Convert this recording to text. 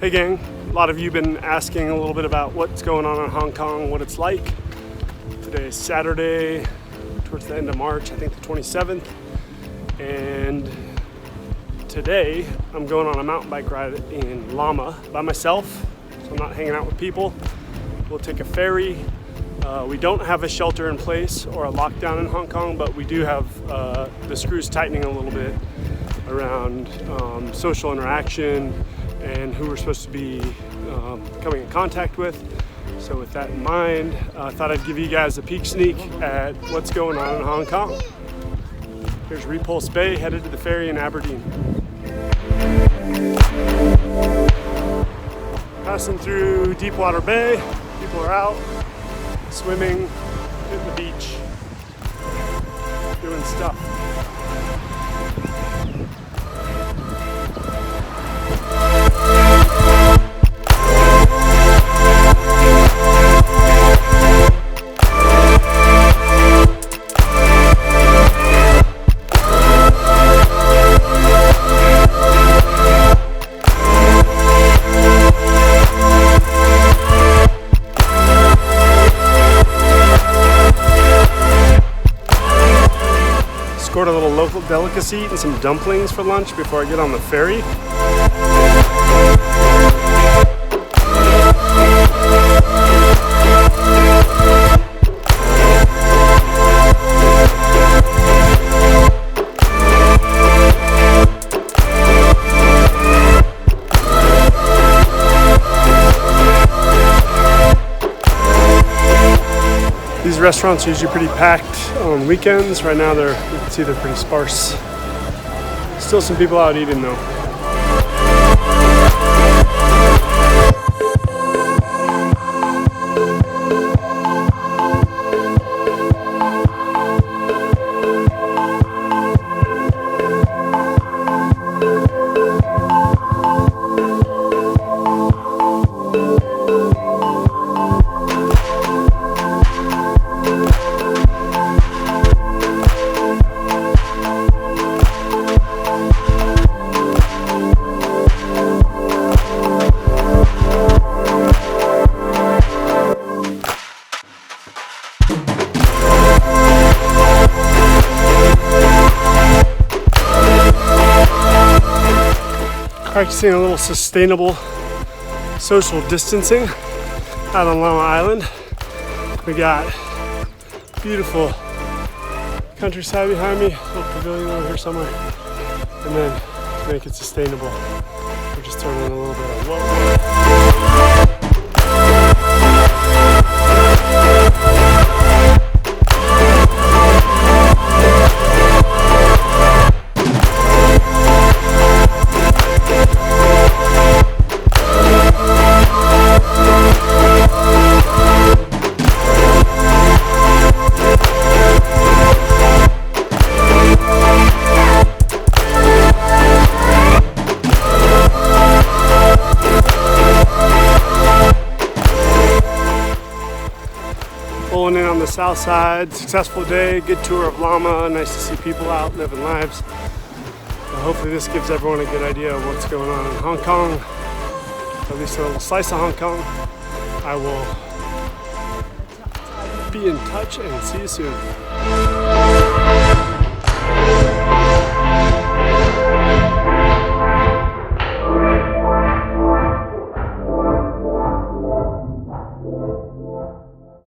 Hey gang, a lot of you have been asking a little bit about what's going on in Hong Kong, what it's like. Today is Saturday, towards the end of March, I think the 27th. And today I'm going on a mountain bike ride in Llama by myself, so I'm not hanging out with people. We'll take a ferry. We don't have a shelter in place or a lockdown in Hong Kong, but we do have the screws tightening a little bit around social interaction and who we're supposed to be coming in contact with. So with that in mind, I thought I'd give you guys a peek sneak at what's going on in Hong Kong. Here's Repulse Bay, headed to the ferry in Aberdeen. Passing through Deepwater Bay, people are out, swimming, hitting the beach, doing stuff. Scored a little local delicacy and some dumplings for lunch before I get on the ferry. These restaurants are usually pretty packed on weekends. Right now you can see they're pretty sparse. Still some people out eating though. Practicing a little sustainable social distancing out on Llama Island. We got beautiful countryside behind me, a little pavilion over here somewhere. And then to make it sustainable, we're just throwing in a little bit of whoa. Pulling in on the south side, successful day, good tour of Llama, nice to see people out living lives. So hopefully this gives everyone a good idea of what's going on in Hong Kong, at least a little slice of Hong Kong. I will be in touch and see you soon.